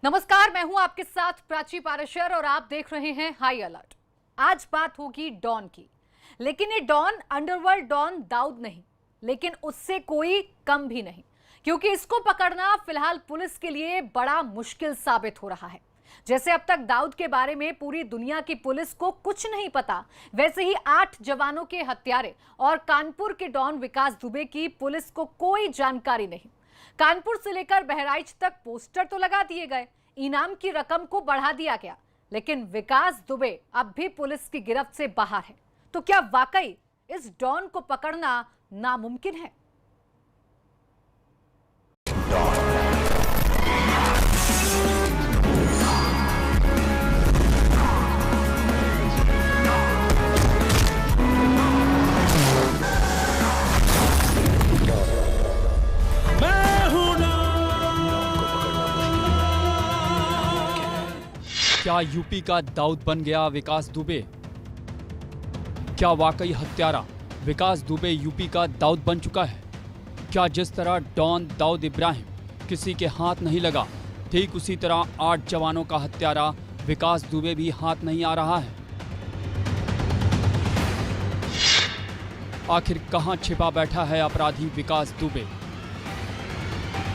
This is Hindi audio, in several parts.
नमस्कार, मैं हूं आपके साथ प्राची पाराशर और आप देख रहे हैं हाई अलर्ट। आज बात होगी डॉन की, लेकिन ये डॉन अंडरवर्ल्ड डॉन दाऊद नहीं, लेकिन उससे कोई कम भी नहीं, क्योंकि इसको पकड़ना फिलहाल पुलिस के लिए बड़ा मुश्किल साबित हो रहा है। जैसे अब तक दाऊद के बारे में पूरी दुनिया की पुलिस को कुछ नहीं पता, वैसे ही 8 जवानों के हत्यारे और कानपुर के डॉन विकास दुबे की पुलिस को कोई जानकारी नहीं। कानपुर से लेकर बहराइच तक पोस्टर तो लगा दिए गए, इनाम की रकम को बढ़ा दिया गया, लेकिन विकास दुबे अब भी पुलिस की गिरफ्त से बाहर है। तो क्या वाकई इस डॉन को पकड़ना नामुमकिन है? क्या यूपी का दाऊद बन गया विकास दुबे? क्या वाकई हत्यारा विकास दुबे यूपी का दाऊद बन चुका है? क्या जिस तरह डॉन दाऊद इब्राहिम किसी के हाथ नहीं लगा, ठीक उसी तरह 8 जवानों का हत्यारा विकास दुबे भी हाथ नहीं आ रहा है? आखिर कहां छिपा बैठा है अपराधी विकास दुबे?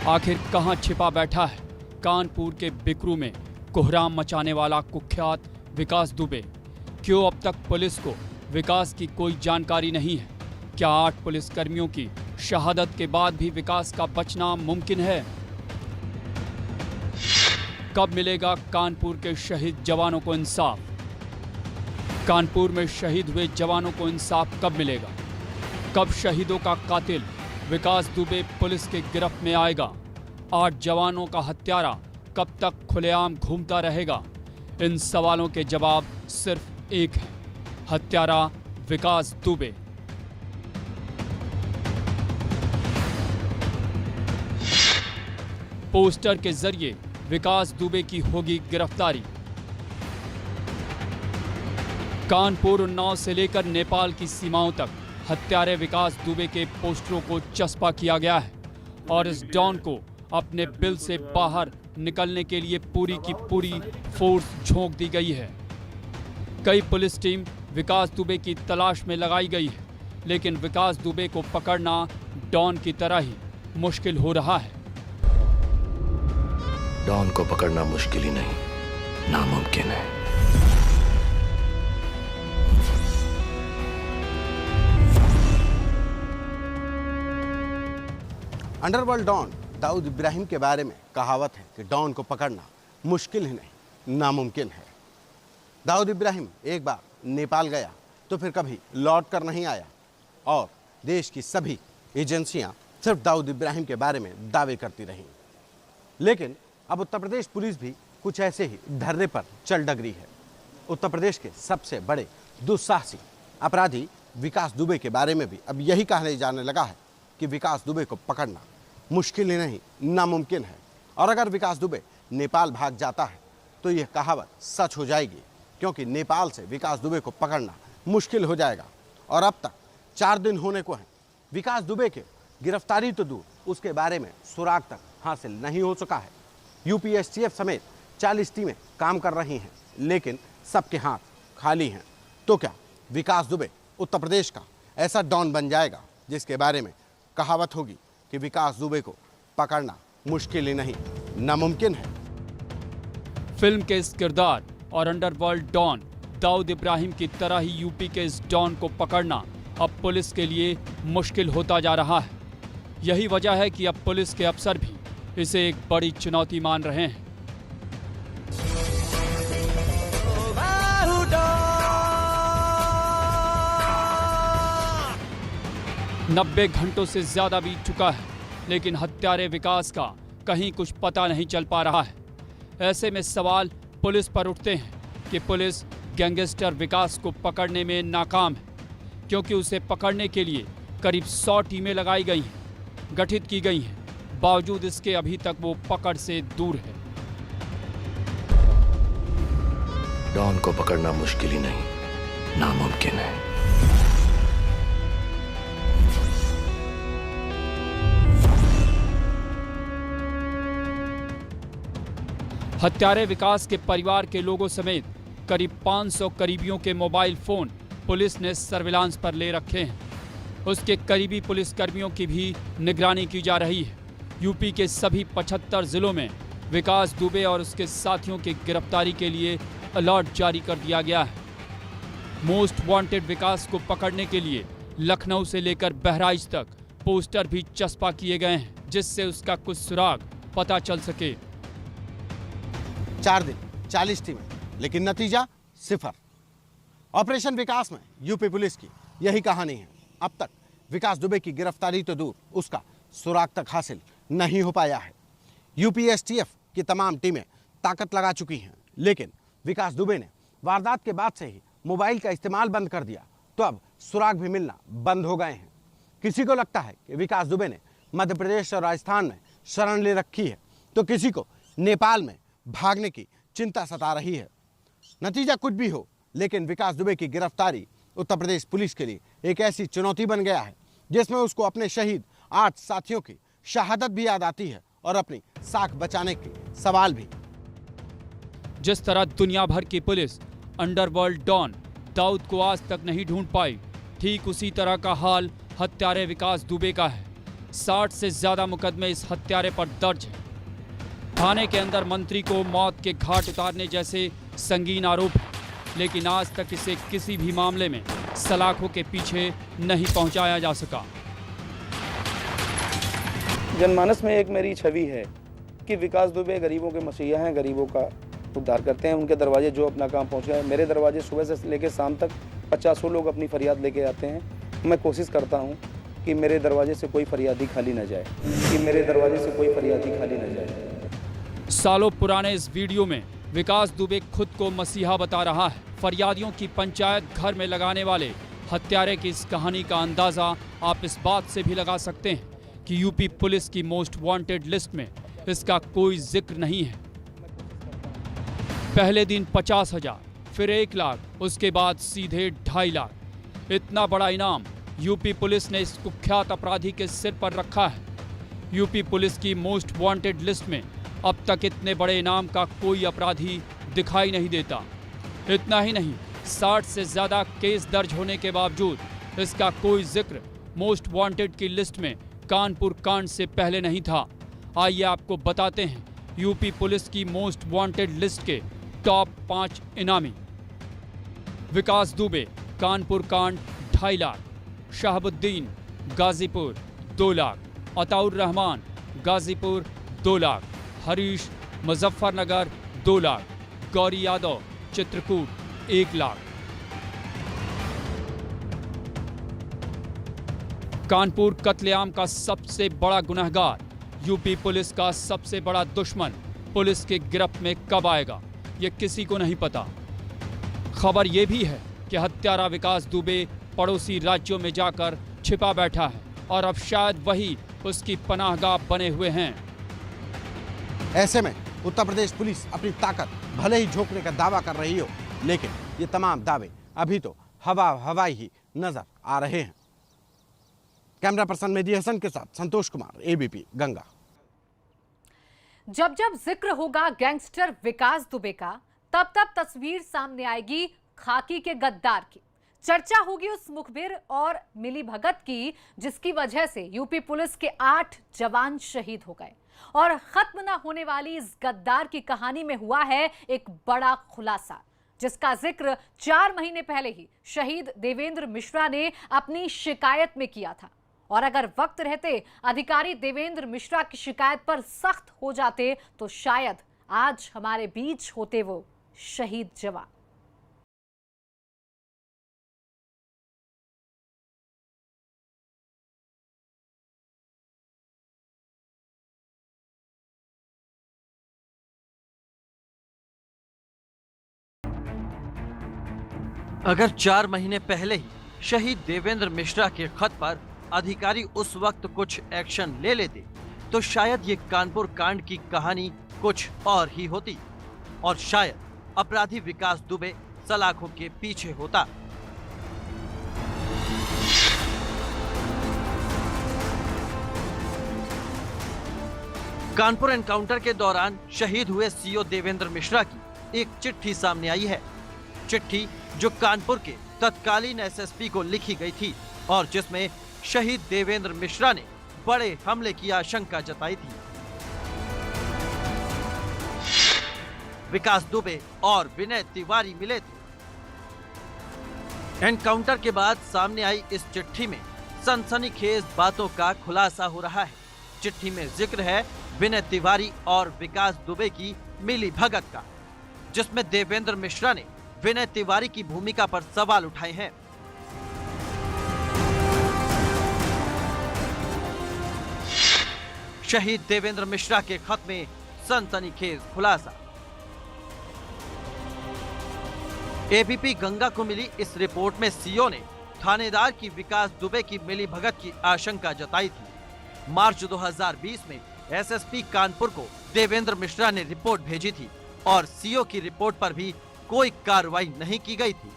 आखिर कहां छिपा बैठा है कानपुर के बिकरू में कोहराम मचाने वाला कुख्यात विकास दुबे? क्यों अब तक पुलिस को विकास की कोई जानकारी नहीं है? क्या 8 पुलिसकर्मियों की शहादत के बाद भी विकास का बचना मुमकिन है? कब मिलेगा कानपुर के शहीद जवानों को इंसाफ? कानपुर में शहीद हुए जवानों को इंसाफ कब मिलेगा? कब शहीदों का कातिल विकास दुबे पुलिस के गिरफ्त में आएगा? 8 जवानों का हत्यारा कब तक खुलेआम घूमता रहेगा? इन सवालों के जवाब सिर्फ एक है, हत्यारा विकास दुबे। पोस्टर के जरिए विकास दुबे की होगी गिरफ्तारी। कानपुर उन्नाव से लेकर नेपाल की सीमाओं तक हत्यारे विकास दुबे के पोस्टरों को चस्पा किया गया है और इस डॉन को अपने बिल से बाहर निकलने के लिए पूरी की पूरी फोर्स झोंक दी गई है। कई पुलिस टीम विकास दुबे की तलाश में लगाई गई है, लेकिन विकास दुबे को पकड़ना डॉन की तरह ही मुश्किल हो रहा है। डॉन को पकड़ना मुश्किल ही नहीं, नामुमकिन है। अंडरवर्ल्ड डॉन दाऊद इब्राहिम के बारे में कहावत है कि डॉन को पकड़ना मुश्किल ही नहीं, नामुमकिन है। दाऊद इब्राहिम एक बार नेपाल गया तो फिर कभी लौट कर नहीं आया और देश की सभी एजेंसियां सिर्फ दाऊद इब्राहिम के बारे में दावे करती रहीं। लेकिन अब उत्तर प्रदेश पुलिस भी कुछ ऐसे ही धर्रे पर चल डगरी है। उत्तर प्रदेश के सबसे बड़े दुस्साहसी अपराधी विकास दुबे के बारे में भी अब यही कहने जाने लगा है कि विकास दुबे को पकड़ना मुश्किल ही नहीं, नामुमकिन है। और अगर विकास दुबे नेपाल भाग जाता है तो यह कहावत सच हो जाएगी, क्योंकि नेपाल से विकास दुबे को पकड़ना मुश्किल हो जाएगा। और अब तक 4 दिन होने को हैं। विकास दुबे के गिरफ्तारी तो दूर, उसके बारे में सुराग तक हासिल नहीं हो सका है। यूपीएसटीएफ समेत 40 टीमें काम कर रही हैं, लेकिन सबके हाथ खाली हैं। तो क्या विकास दुबे उत्तर प्रदेश का ऐसा डॉन बन जाएगा जिसके बारे में कहावत होगी कि विकास दुबे को पकड़ना मुश्किल ही नहीं, नामुमकिन है? फिल्म के इस किरदार और अंडरवर्ल्ड डॉन दाऊद इब्राहिम की तरह ही यूपी के इस डॉन को पकड़ना अब पुलिस के लिए मुश्किल होता जा रहा है। यही वजह है कि अब पुलिस के अफसर भी इसे एक बड़ी चुनौती मान रहे हैं। नब्बे घंटों से ज्यादा बीत चुका है, लेकिन हत्यारे विकास का कहीं कुछ पता नहीं चल पा रहा है। ऐसे में सवाल पुलिस पर उठते हैं कि पुलिस गैंगस्टर विकास को पकड़ने में नाकाम है, क्योंकि उसे पकड़ने के लिए करीब 100 टीमें लगाई गई हैं, गठित की गई हैं, बावजूद इसके अभी तक वो पकड़ से दूर है। डॉन को पकड़ना मुश्किल ही नहीं, नामुमकिन है। हत्यारे विकास के परिवार के लोगों समेत करीब 500 करीबियों के मोबाइल फोन पुलिस ने सर्विलांस पर ले रखे हैं। उसके करीबी पुलिसकर्मियों की भी निगरानी की जा रही है। यूपी के सभी 75 जिलों में विकास दुबे और उसके साथियों की गिरफ्तारी के लिए अलर्ट जारी कर दिया गया है। मोस्ट वांटेड विकास को पकड़ने के लिए लखनऊ से लेकर बहराइच तक पोस्टर भी चस्पा किए गए हैं, जिससे उसका कुछ सुराग पता चल सके। 4 दिन 40 टीमें, लेकिन नतीजा 0। ऑपरेशन विकास में यूपी पुलिस की यही कहानी है। अब तक विकास दुबे की गिरफ्तारी तो दूर, उसका सुराग तक हासिल नहीं हो पाया है। यूपी एसटीएफ की तमाम टीमें ताकत लगा चुकी हैं, लेकिन विकास दुबे ने वारदात के बाद से ही मोबाइल का इस्तेमाल बंद कर दिया, तो अब सुराग भी मिलना बंद हो गए हैं। किसी को लगता है कि विकास दुबे ने मध्य प्रदेश और राजस्थान में शरण ले रखी है, तो किसी को नेपाल में भागने की चिंता सता रही है। नतीजा कुछ भी हो, लेकिन विकास दुबे की गिरफ्तारी उत्तर प्रदेश पुलिस के लिए एक ऐसी चुनौती बन गया है जिसमें उसको अपने शहीद 8 साथियों की शहादत भी याद आती है और अपनी साख बचाने के सवाल भी। जिस तरह दुनिया भर की पुलिस अंडरवर्ल्ड डॉन दाऊद को आज तक नहीं ढूंढ पाई, ठीक उसी तरह का हाल हत्यारे विकास दुबे का है। 60 से ज्यादा मुकदमे इस हत्यारे पर दर्ज हैं। थाने के अंदर मंत्री को मौत के घाट उतारने जैसे संगीन आरोप हैं, लेकिन आज तक इसे किसी भी मामले में सलाखों के पीछे नहीं पहुंचाया जा सका। जनमानस में एक मेरी छवि है कि विकास दुबे गरीबों के मसीहा हैं, गरीबों का उद्धार करते हैं। उनके दरवाजे जो अपना काम पहुंच गया है, मेरे दरवाजे सुबह से लेकर शाम तक 50 लोग अपनी फरियाद लेके आते हैं। मैं कोशिश करता हूं कि मेरे दरवाजे से कोई फरियादी खाली न जाए, सालों पुराने इस वीडियो में विकास दुबे खुद को मसीहा बता रहा है। फरियादियों की पंचायत घर में लगाने वाले हत्यारे की इस कहानी का अंदाजा आप इस बात से भी लगा सकते हैं कि यूपी पुलिस की मोस्ट वांटेड लिस्ट में इसका कोई जिक्र नहीं है। पहले दिन 50,000, फिर 1 लाख, उसके बाद सीधे 2.5 लाख। इतना बड़ा इनाम यूपी पुलिस ने इस कुख्यात अपराधी के सिर पर रखा है। यूपी पुलिस की मोस्ट वांटेड लिस्ट में अब तक इतने बड़े इनाम का कोई अपराधी दिखाई नहीं देता। इतना ही नहीं, 60 से ज़्यादा केस दर्ज होने के बावजूद इसका कोई जिक्र मोस्ट वांटेड की लिस्ट में कानपुर कांड से पहले नहीं था। आइए आपको बताते हैं यूपी पुलिस की मोस्ट वांटेड लिस्ट के टॉप 5 इनामी। विकास दुबे, कानपुर कांड 2.5 लाख। शहाबुद्दीन, गाजीपुर 2 लाख। अताउर रहमान, गाजीपुर 2 लाख। हरीश, मुजफ्फरनगर 2 लाख। गौरी यादव, चित्रकूट 1 लाख। कानपुर कत्लेआम का सबसे बड़ा गुनहगार, यूपी पुलिस का सबसे बड़ा दुश्मन पुलिस के गिरफ्त में कब आएगा, ये किसी को नहीं पता। खबर ये भी है कि हत्यारा विकास दुबे पड़ोसी राज्यों में जाकर छिपा बैठा है और अब शायद वही उसकी पनाहगाह बने हुए हैं। ऐसे में उत्तर प्रदेश पुलिस अपनी ताकत भले ही झोंकने का दावा कर रही हो, लेकिन ये तमाम दावे अभी तो हवाई ही नजर आ रहे हैं। कैमरा पर्सन मेहदी हसन के साथ संतोष कुमार, एबीपी गंगा। जब जब जिक्र होगा गैंगस्टर विकास दुबे का, तब तब तस्वीर सामने आएगी खाकी के गद्दार की। चर्चा होगी उस मुखबिर और मिलीभगत की जिसकी वजह से यूपी पुलिस के 8 जवान शहीद हो गए। और खत्म न होने वाली इस गद्दार की कहानी में हुआ है एक बड़ा खुलासा, जिसका जिक्र 4 महीने पहले ही शहीद देवेंद्र मिश्रा ने अपनी शिकायत में किया था। और अगर वक्त रहते अधिकारी देवेंद्र मिश्रा की शिकायत पर सख्त हो जाते तो शायद आज हमारे बीच होते वो शहीद जवान। अगर 4 महीने पहले ही शहीद देवेंद्र मिश्रा के खत पर अधिकारी उस वक्त कुछ एक्शन ले लेते तो शायद ये कानपुर कांड की कहानी कुछ और ही होती और शायद अपराधी विकास दुबे सलाखों के पीछे होता। कानपुर एनकाउंटर के दौरान शहीद हुए सीओ देवेंद्र मिश्रा की एक चिट्ठी सामने आई है। चिट्ठी जो कानपुर के तत्कालीन एसएसपी को लिखी गई थी और जिसमें शहीद देवेंद्र मिश्रा ने बड़े हमले की आशंका जताई थी। विकास दुबे और विनय तिवारी मिले थे। एनकाउंटर के बाद सामने आई इस चिट्ठी में सनसनीखेज बातों का खुलासा हो रहा है। चिट्ठी में जिक्र है विनय तिवारी और विकास दुबे की मिली भगत का, जिसमें देवेंद्र मिश्रा ने विनय तिवारी की भूमिका पर सवाल उठाए हैं। शहीद देवेंद्र मिश्रा के खत में सनसनीखेज खुलासा। एबीपी गंगा को मिली इस रिपोर्ट में सीओ ने थानेदार की विकास दुबे की मिली भगत की आशंका जताई थी। मार्च 2020 में एसएसपी कानपुर को देवेंद्र मिश्रा ने रिपोर्ट भेजी थी और सीओ की रिपोर्ट पर भी कोई कार्रवाई नहीं की गई थी।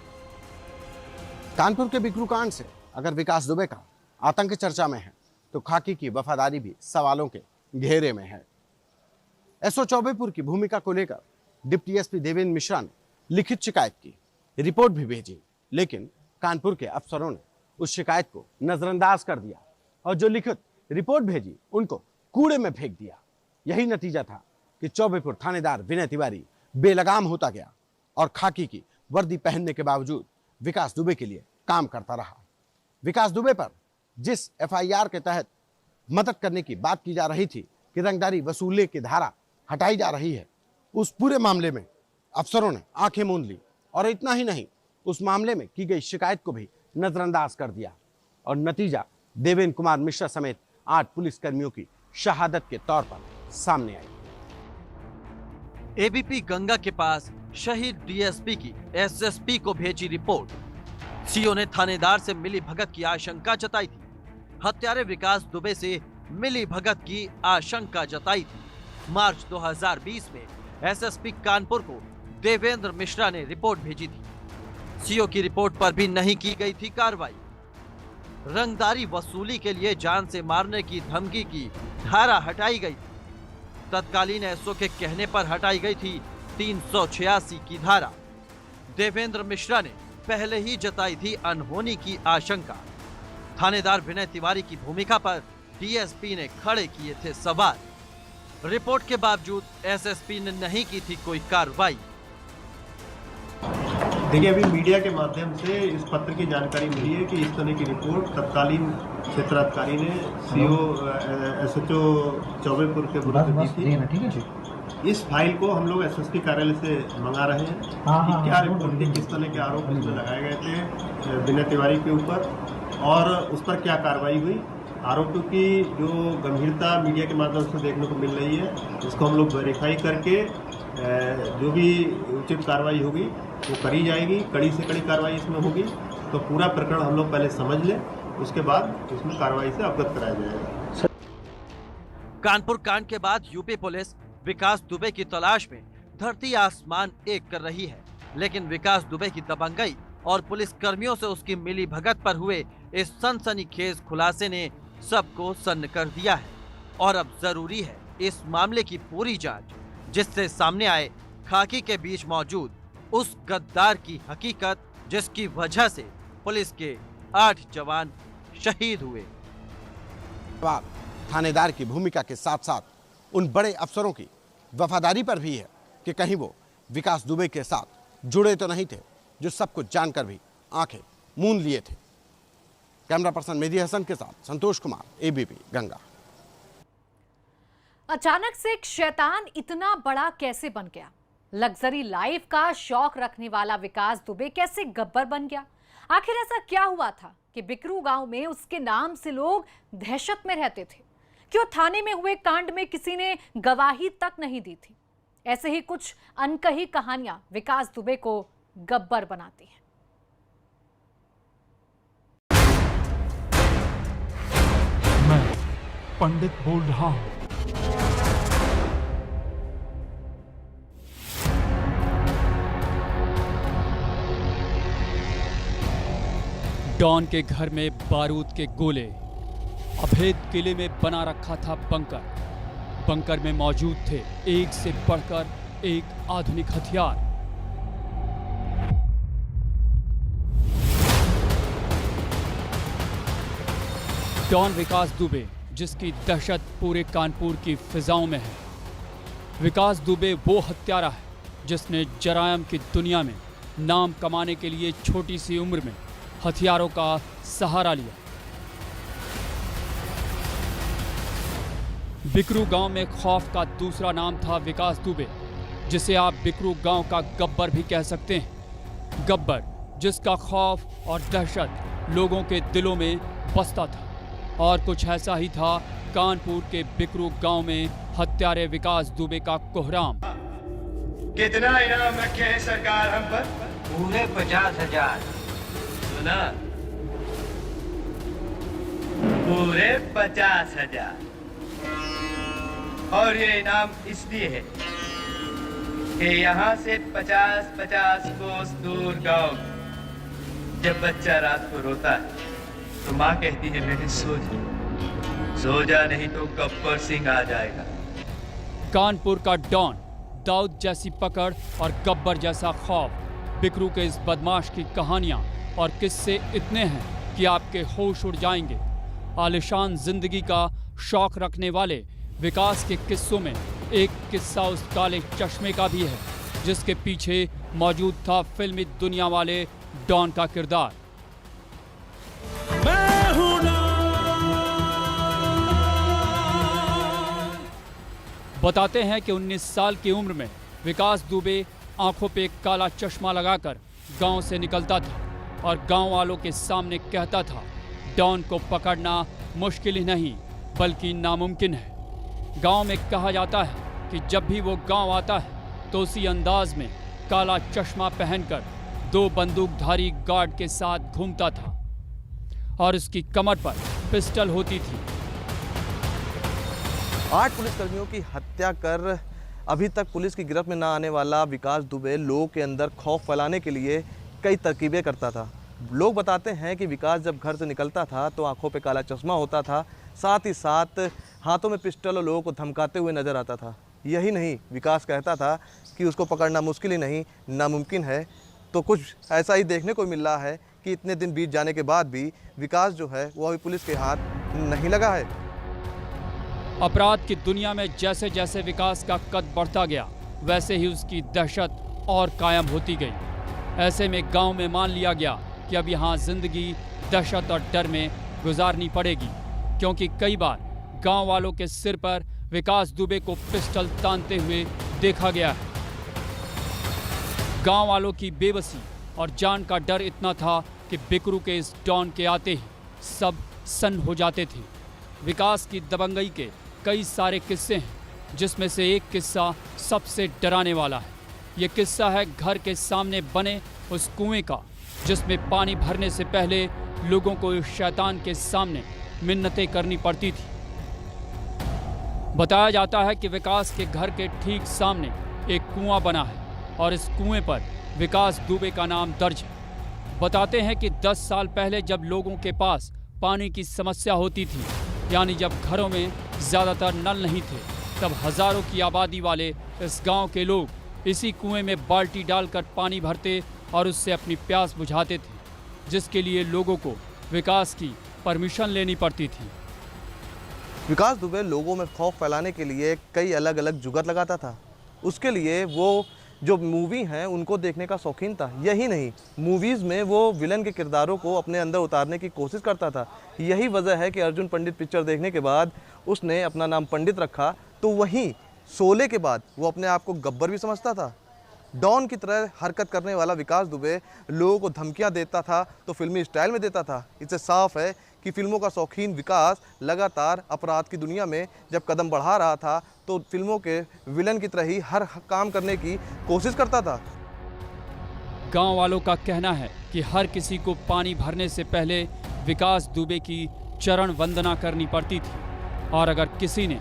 कानपुर के बिकरू कांड से अगर विकास दुबे का आतंक चर्चा में है तो खाकी की वफादारी भी सवालों के घेरे में है। एसओ चौबेपुर की भूमिका को लेकर डिप्टी एसपी देवेंद्र मिश्रा ने लिखित शिकायत की, रिपोर्ट भी भेजी, लेकिन कानपुर के अफसरों ने उस शिकायत को नजरअंदाज कर दिया और जो लिखित रिपोर्ट भेजी उनको कूड़े में फेंक दिया। यही नतीजा था कि चौबेपुर थानेदार विनय तिवारी बेलगाम होता गया और खाकी की वर्दी पहनने के बावजूद विकास दुबे के लिए काम करता रहा। विकास दुबे पर जिस एफआईआर के तहत मदद करने की बात की जा रही थी कि रंगदारी वसूलने की धारा हटाई जा रही है, उस पूरे मामले में अफसरों ने आंखें मूंद ली और इतना ही नहीं, उस मामले में की गई शिकायत को भी नजरअंदाज कर दिया और नतीजा देवेंद्र कुमार मिश्रा समेत 8 पुलिसकर्मियों की शहादत के तौर पर सामने आई। एबीपी गंगा के पास शहीद डीएसपी की एसएसपी को भेजी रिपोर्ट। सीओ ने थानेदार से मिली भगत की आशंका जताई थी। हत्यारे विकास दुबे से मिली भगत की आशंका जताई थी। मार्च 2020 में एसएसपी कानपुर को देवेंद्र मिश्रा ने रिपोर्ट भेजी थी। सीओ की रिपोर्ट पर भी नहीं की गई थी कार्रवाई। रंगदारी वसूली के लिए जान से मारने की धमकी की धारा हटाई गई थी। तत्कालीन एसओ के कहने पर हटाई गई थी 386 की धारा। देवेंद्र मिश्रा ने पहले ही जताई थी अनहोनी की आशंका। थानेदार विनय तिवारी की भूमिका पर डीएसपी ने खड़े किए थे सवाल। रिपोर्ट के बावजूद एसएसपी ने नहीं की थी कोई कार्रवाई। देखिए, अभी मीडिया के माध्यम से इस पत्र की जानकारी मिली है कि इस तरह की रिपोर्ट तत्कालीन क्षेत्राधिकारी ने सीओ एसएचओ चौबेपुर के विरुद्ध दी थी। इस फाइल को हम लोग एसएसपी कार्यालय से मंगा रहे हैं कि क्या रिपोर्ट थी, किस तरह के आरोप इसमें लगाए गए थे विनय तिवारी के ऊपर और उस पर क्या कार्रवाई हुई। आरोपों की जो गंभीरता मीडिया के माध्यम से देखने को मिल रही है, इसको हम लोग वेरीफाई करके जो भी उचित कार्रवाई होगी वो करी जाएगी। कड़ी से कड़ी कार्रवाई इसमें होगी। तो पूरा प्रकरण हम लोग पहले समझ लें, उसके बाद इसमें कार्रवाई से अवगत कराया जाएगा। कानपुर कांड के बाद यूपी पुलिस विकास दुबे की तलाश में धरती आसमान एक कर रही है, लेकिन विकास दुबे की दबंगई और पुलिस कर्मियों से उसकी मिली भगत पर हुए इस सनसनीखेज खुलासे ने सबको सन्न कर दिया है और अब जरूरी है इस मामले की पूरी जांच, जिससे सामने आए खाकी के बीच मौजूद उस गद्दार की हकीकत जिसकी वजह से पुलिस के 8 जवान शहीद हुए। थानेदार की भूमिका के साथ साथ उन बड़े अफसरों की वफादारी पर भी है कि कहीं वो विकास दुबे के साथ जुड़े तो नहीं थे, जो सब कुछ जानकर भी आंखें मूंद लिए थे। कैमरा पर्सन मेहदी हसन के साथ संतोष कुमार, एबीपी गंगा। अचानक से एक शैतान इतना बड़ा कैसे बन गया? लग्जरी लाइफ का शौक रखने वाला विकास दुबे कैसे गब्बर बन गया? आखिर ऐसा क्या हुआ था कि बिकरू गांव में उसके नाम से लोग दहशत में रहते थे? क्यों थाने में हुए कांड में किसी ने गवाही तक नहीं दी थी? ऐसे ही कुछ अनकही कहानियां विकास दुबे को गब्बर बनाती हैं। मैं पंडित बोल रहा हूं। डॉन के घर में बारूद के गोले, अभेद किले में बना रखा था बंकर। बंकर में मौजूद थे एक से बढ़कर एक आधुनिक हथियार। डॉन विकास दुबे, जिसकी दहशत पूरे कानपुर की फिजाओं में है। विकास दुबे वो हत्यारा है जिसने जरायम की दुनिया में नाम कमाने के लिए छोटी सी उम्र में हथियारों का सहारा लिया। बिकरू गांव में खौफ का दूसरा नाम था विकास दुबे, जिसे आप बिकरू गांव का गब्बर भी कह सकते हैं। गब्बर, जिसका खौफ और दहशत लोगों के दिलों में बसता था। और कुछ ऐसा ही था कानपुर के बिकरू गांव में हत्यारे विकास दुबे का कोहराम। कितना इनाम रखे हैं सरकार हम पर? पूरे 50,000। सुना? पूरे 50,000। और ये इनाम इसलिए है कि यहाँ से 50-50 कोस दूर गांव जब बच्चा रात को रोता है तो माँ कहती है बेटे सो जा नहीं तो गब्बर सिंह आ जाएगा। कानपुर का डॉन, दाऊद जैसी पकड़ और गब्बर जैसा खौफ, बिकरू के इस बदमाश की कहानियां और किस्से इतने हैं कि आपके होश उड़ जाएंगे। आलिशान जिंदगी का शौक रखने वाले विकास के किस्सों में एक किस्सा उस काले चश्मे का भी है जिसके पीछे मौजूद था फिल्मी दुनिया वाले डॉन का किरदार। बताते हैं कि 19 साल की उम्र में विकास दुबे आंखों पे काला चश्मा लगाकर गांव से निकलता था और गांव वालों के सामने कहता था, डॉन को पकड़ना मुश्किल ही नहीं बल्कि नामुमकिन है। गांव में कहा जाता है कि जब भी वो गांव आता है तो उसी अंदाज में काला चश्मा पहनकर 2 बंदूकधारी गार्ड के साथ घूमता था और उसकी कमर पर पिस्टल होती थी। 8 पुलिसकर्मियों की हत्या कर अभी तक पुलिस की गिरफ्त में न आने वाला विकास दुबे लोगों के अंदर खौफ फैलाने के लिए कई तरकीबें करता था। लोग बताते हैं कि विकास जब घर से निकलता था तो आंखों पे काला चश्मा होता था, साथ ही साथ हाथों में पिस्टल और लोगों को धमकाते हुए नजर आता था। यही नहीं, विकास कहता था कि उसको पकड़ना मुश्किल ही नहीं नामुमकिन है। तो कुछ ऐसा ही देखने को मिल रहा है कि इतने दिन बीत जाने के बाद भी विकास जो है वो अभी पुलिस के हाथ नहीं लगा है। अपराध की दुनिया में जैसे जैसे विकास का कद बढ़ता गया वैसे ही उसकी दहशत और कायम होती गई। ऐसे में गांव में मान लिया गया कि अब यहाँ जिंदगी दहशत और डर में गुजारनी पड़ेगी, क्योंकि कई बार गांव वालों के सिर पर विकास दुबे को पिस्टल तानते हुए देखा गया है। गांव वालों की बेबसी और जान का डर इतना था कि बिकरू के इस डॉन के आते ही सब सन्न हो जाते थे। विकास की दबंगई के कई सारे किस्से हैं, जिसमें से एक किस्सा सबसे डराने वाला है। ये किस्सा है घर के सामने बने उस कुएं का, जिसमें पानी भरने से पहले लोगों को इस शैतान के सामने मिन्नतें करनी पड़ती थी। बताया जाता है कि विकास के घर के ठीक सामने एक कुआं बना है और इस कुएं पर विकास दुबे का नाम दर्ज है। बताते हैं कि 10 साल पहले जब लोगों के पास पानी की समस्या होती थी, यानी जब घरों में ज़्यादातर नल नहीं थे, तब हज़ारों की आबादी वाले इस गांव के लोग इसी कुएं में बाल्टी डालकर पानी भरते और उससे अपनी प्यास बुझाते थे, जिसके लिए लोगों को विकास की परमिशन लेनी पड़ती थी। विकास दुबे लोगों में खौफ फैलाने के लिए कई अलग अलग जुगाड़ लगाता था। उसके लिए वो जो मूवी हैं उनको देखने का शौकीन था। यही नहीं, मूवीज़ में वो विलन के किरदारों को अपने अंदर उतारने की कोशिश करता था। यही वजह है कि अर्जुन पंडित पिक्चर देखने के बाद उसने अपना नाम पंडित रखा। तो वहीं शोले के बाद वो अपने आप को गब्बर भी समझता था। डॉन की तरह हरकत करने वाला विकास दुबे लोगों को धमकियां देता था तो फिल्मी स्टाइल में देता था। इससे साफ है कि फिल्मों का शौकीन विकास लगातार अपराध की दुनिया में जब कदम बढ़ा रहा था तो फिल्मों के विलन की तरह ही हर काम करने की कोशिश करता था। गांव वालों का कहना है कि हर किसी को पानी भरने से पहले विकास दुबे की चरण वंदना करनी पड़ती थी, और अगर किसी ने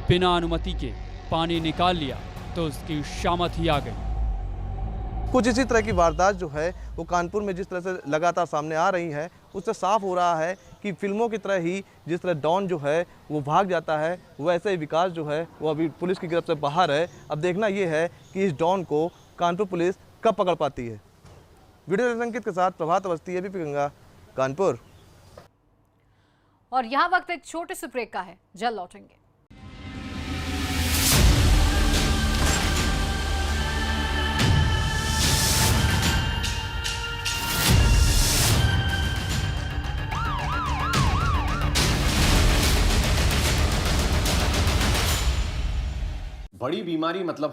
बिना अनुमति के पानी निकाल लिया तो उसकी शामत ही आ गई। कुछ इसी तरह की वारदात जो है वो कानपुर में जिस तरह से लगातार सामने आ रही है, उससे साफ हो रहा है कि फिल्मों की तरह ही जिस तरह डॉन जो है वो भाग जाता है, वैसे ही विकास जो है वो अभी पुलिस की गिरफ्त से बाहर है। अब देखना ये है कि इस डॉन को कानपुर पुलिस कब पकड़ पाती है। वीडियो संकेत के साथ प्रभात अवस्थी, एबीपी गंगा, कानपुर। और यहाँ वक्त एक छोटे से ब्रेक का है, जल्द लौटेंगे। बड़ी बीमारी मतलब